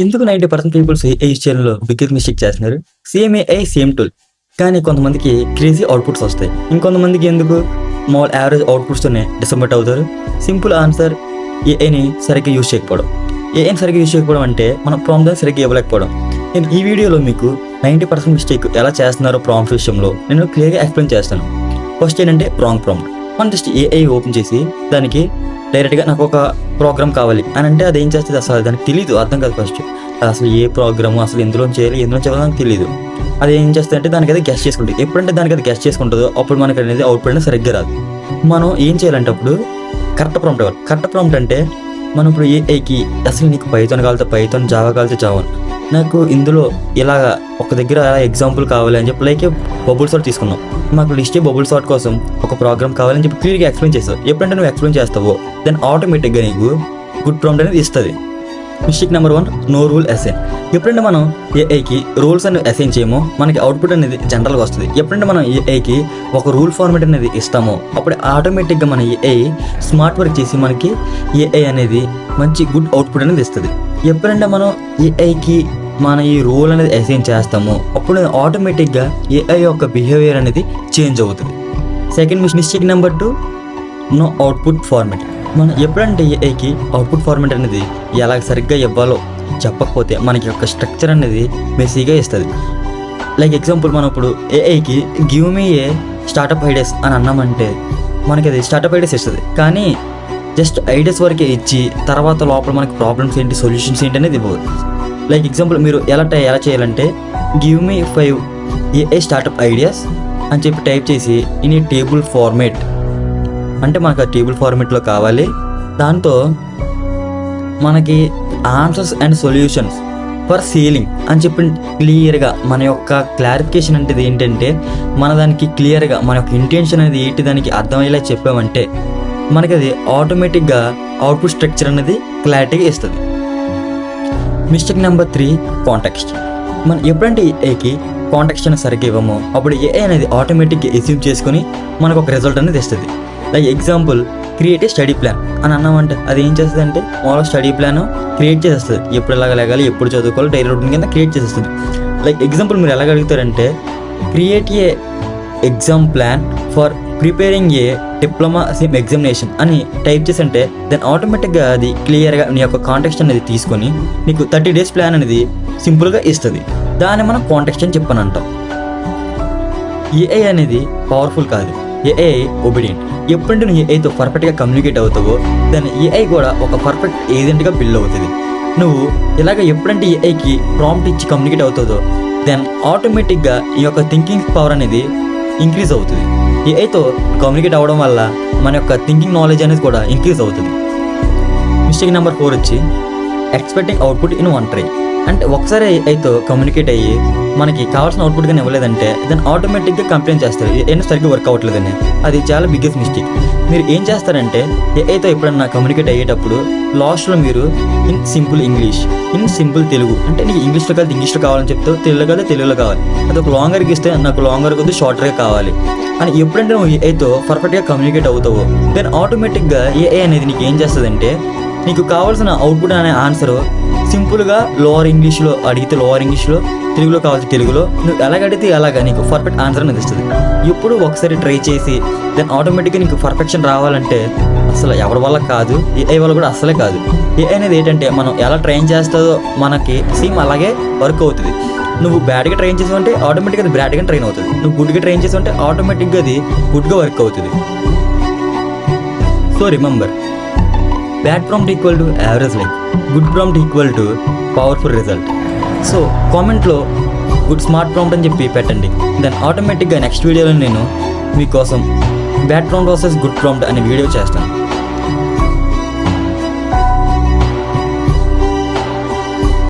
ఎందుకు 90% peoples AI use చేయడంలో biggest mistake చేస్తున్నారు? సేమ్ ఏఐ సేమ్ టూల్, కానీ కొంతమందికి క్రేజీ అవుట్పుట్స్ వస్తాయి, ఇంకొంతమందికి ఎందుకు మామూలు యావరేజ్ అవుట్పుట్స్తోనే డిసప్పాయింట్ అవుతారు. సింపుల్ ఆన్సర్, ఏఐని సరిగ్గా యూజ్ చేయకపోవడం. ఏఐని సరిగ్గా యూజ్ చేయకపోవడం అంటే మనం ప్రాంప్ట్ సరిగ్గా ఇవ్వలేకపోవడం. నేను ఈ వీడియోలో మీకు 90% మిస్టేక్ ఎలా చేస్తున్నారో ప్రాంప్ట్ విషయంలో నేను క్లియర్గా ఎక్స్ప్లెయిన్ చేస్తాను. ఫస్ట్ ఏంటంటే రాంగ్ ప్రాంప్ట్. మనం జస్ట్ ఏఐ ఓపెన్ చేసి దానికి డైరెక్ట్గా నాకు ఒక ప్రోగ్రామ్ కావాలి అని అంటే అది ఏం చేస్తుంది అసలు దానికి తెలియదు, అర్థం కాదు. ఫస్ట్ అసలు ఏ ప్రోగ్రాము అసలు ఎందులో చేయాలి ఎందులో చేయాలో నాకు తెలియదు. అది ఏం చేస్తుంది అంటే దానికి అది గెస్ట్ చేసుకుంటుంది. ఎప్పుడంటే దానికి అది గెస్ట్ చేసుకుంటుందో అప్పుడు మనకి అనేది అవుట్పుట్ అనేది సరిగ్గా రాదు. మనం ఏం చేయాలంటే అప్పుడు కరెక్ట్ ప్రాంప్ట్ ఇవ్వాలి. కరెక్ట్ ప్రాంప్ట్ అంటే మనం ఇప్పుడు ఏఐకి అసలు నీకు పైథాన్ కావాలితే పైథాన్, జావా కావాలితే జావా, నాకు ఇందులో ఇలాగ ఒక దగ్గర ఎగ్జాంపుల్ కావాలి అని చెప్పి లైక్ బబుల్ సార్ట్ తీసుకున్నాం. మాకు లిస్ట్ బబుల్ సార్ట్ కోసం ఒక ప్రోగ్రామ్ కావాలని చెప్పి క్లియర్గా ఎక్స్ప్లెయిన్ చేస్తావు. ఎప్పుడంటే నువ్వు ఎక్స్ప్లెయిన్ చేస్తావో దెన్ ఆటోమేటిక్గా నీకు గుడ్ ప్రాంప్ట్ అనేది ఇస్తుంది. Mistake number 1, no rule assign. ఎప్పుడంటే మనం ఏఐకి రూల్స్ అనేది అసైన్ చేయమో మనకి అవుట్పుట్ అనేది జనరల్గా వస్తుంది. ఎప్పుడంటే మనం ఏఐకి ఒక రూల్ ఫార్మేట్ అనేది ఇస్తామో అప్పుడు ఆటోమేటిక్గా మన ఏఐ స్మార్ట్ వర్క్ చేసి మనకి ఏఐ అనేది మంచి గుడ్ అవుట్పుట్ అనేది ఇస్తుంది. ఎప్పుడంటే మనం ఏఐకి మన ఈ రూల్ అనేది అసైన్ చేస్తామో అప్పుడు ఆటోమేటిక్గా ఏఐ యొక్క బిహేవియర్ అనేది చేంజ్ అవుతుంది. Second mistake number 2, no output format. మనం ఎప్పుడంటే ఏఐకి అవుట్పుట్ ఫార్మేట్ అనేది ఎలా సరిగ్గా ఇవ్వాలో చెప్పకపోతే మనకి యొక్క స్ట్రక్చర్ అనేది మెస్సీగా ఇస్తుంది. లైక్ ఎగ్జాంపుల్ మనం ఇప్పుడు ఏఐకి గివ్ మీ ఏ స్టార్టప్ ఐడియాస్ అని అన్నామంటే మనకి అది స్టార్టప్ ఐడియాస్ ఇస్తుంది, కానీ జస్ట్ ఐడియాస్ వరకే ఇచ్చి తర్వాత లోపల మనకి ప్రాబ్లమ్స్ ఏంటి సొల్యూషన్స్ ఏంటి అనేది ఇవ్వదు. లైక్ ఎగ్జాంపుల్ మీరు ఎలా చేయాలంటే give me 5 AI startup ideas అని చెప్పి టైప్ చేసి ఇన్ ఏ టేబుల్ ఫార్మేట్ అంటే మనకు ఆ టేబుల్ ఫార్మేట్లో కావాలి. దాంతో మనకి answers and solutions for selling అని చెప్పి క్లియర్గా మన యొక్క క్లారిఫికేషన్ అంటే ఏంటంటే మన దానికి క్లియర్గా మన యొక్క ఇంటెన్షన్ అనేది ఏంటి దానికి అర్థమయ్యేలా చెప్పామంటే మనకి అది ఆటోమేటిక్గా అవుట్పుట్ స్ట్రక్చర్ అనేది క్లారిటీగా ఇస్తుంది. Mistake number 3, context. మనం ఎప్పుడంటే ఏఐకి కాంటెక్స్ట్ అనేది సరిగ్గా ఇవ్వమో అప్పుడు ఏఐ అనేది ఆటోమేటిక్గా ఎస్యూమ్ చేసుకుని మనకు ఒక రిజల్ట్ అనేది ఇస్తుంది. Like example create a study plan అని అన్నామంటే అది ఏం చేస్తుంది అంటే మామూలుగా స్టడీ ప్లాన్ క్రియేట్ చేసేస్తుంది. ఎప్పుడు ఎలాగ లేగాలి, ఎప్పుడు చదువుకోవాలి, డైలీ రొటీన్ కింద క్రియేట్ చేసేస్తుంది. లైక్ ఎగ్జాంపుల్ మీరు ఎలాగ అడుగుతారంటే create a exam plan for preparing a diploma same examination అని టైప్ చేసి అంటే దెన్ ఆటోమేటిక్గా అది క్లియర్గా నీ యొక్క కాంటెక్స్ట్ అనేది తీసుకొని నీకు 30 days ప్లాన్ అనేది సింపుల్గా ఇస్తుంది. దాన్ని మనం కాంటెక్స్ట్ అని చెప్పని అంటాం. ఏఐ అనేది పవర్ఫుల్ కాదు, ఏఐ ఒబీడియంట్. ఎప్పుడంటే నువ్వు ఏఐతో పర్ఫెక్ట్గా కమ్యూనికేట్ అవుతావో దాని ఏఐ కూడా ఒక పర్ఫెక్ట్ ఏజెంట్గా బిల్డ్ అవుతుంది. నువ్వు ఇలాగ ఎప్పుడంటే ఏఐకి ప్రాంప్ట్ ఇచ్చి కమ్యూనికేట్ అవుతుందో దెన్ ఆటోమేటిక్గా ఈ యొక్క థింకింగ్ పవర్ అనేది ఇంక్రీజ్ అవుతుంది. ఏఐతో కమ్యూనికేట్ అవ్వడం వల్ల మన యొక్క థింకింగ్ నాలెడ్జ్ అనేది కూడా ఇంక్రీజ్ అవుతుంది. మిస్టేక్ నెంబర్ 4 వచ్చి expecting output in one try. అంటే ఒకసారి ఏఐతో కమ్యూనికేట్ అయ్యి మనకి కావాల్సిన అవుట్పుట్ కానీ ఇవ్వలేదంటే దాన్ని ఆటోమేటిక్గా కంప్లైంట్ చేస్తారు ఏమైనా సరిగ్గా వర్క్ అవ్వట్లేదని. అది చాలా బిగ్గెస్ట్ మిస్టేక్. మీరు ఏం చేస్తారంటే ఏఐతో ఎప్పుడన్నా కమ్యూనికేట్ అయ్యేటప్పుడు లాస్ట్లో మీరు in simple English, in simple Telugu అంటే నీకు ఇంగ్లీష్లో కాదు ఇంగ్లీష్లో కావాలని చెప్తే తెలుగులో కాదు తెలుగులో కావాలి, అది ఒక లాంగర్కి ఇస్తే నాకు లాంగర్ కొద్ది షార్టర్గా కావాలి అని ఎప్పుడంటే నువ్వు ఏఐతో పర్ఫెక్ట్గా కమ్యూనికేట్ అవుతావో దెన్ ఆటోమేటిక్గా ఏఐ అనేది నీకు ఏం చేస్తుందంటే నీకు కావాల్సిన అవుట్పుట్ అనే ఆన్సర్ సింపుల్గా లోవర్ ఇంగ్లీష్లో అడిగితే లోవర్ ఇంగ్లీష్లో, తెలుగులో కావాల్సి తెలుగులో, నువ్వు ఎలాగడితే అలాగా నీకు పర్ఫెక్ట్ ఆన్సర్ అనేది ఇస్తుంది. ఎప్పుడు ఒకసారి ట్రై చేసి దెన్ ఆటోమేటిక్గా నీకు పర్ఫెక్షన్ రావాలంటే అసలు ఎవరి వల్ల కాదు, ఏఐ వల్ల కూడా అసలే కాదు. ఏఐ అనేది ఏంటంటే మనం ఎలా ట్రైన్ చేస్తుందో మనకి సేమ్ అలాగే వర్క్ అవుతుంది. నువ్వు బ్యాడ్గా ట్రైన్ చేసావంటే ఆటోమేటిక్గా అది బ్యాడ్గా ట్రైన్ అవుతుంది. నువ్వు గుడ్గా ట్రైన్ చేసావంటే ఆటోమేటిక్గా అది గుడ్గా వర్క్ అవుతుంది. So remember, bad prompt equal to average life, good prompt equal to powerful result. So కామెంట్లో గుడ్ స్మార్ట్ ప్రాంప్ట్ అని చెప్పి పెట్టండి. దెన్ ఆటోమేటిక్గా నెక్స్ట్ వీడియోలో నేను మీకోసం bad prompt versus good prompt అనే వీడియో చేస్తాను.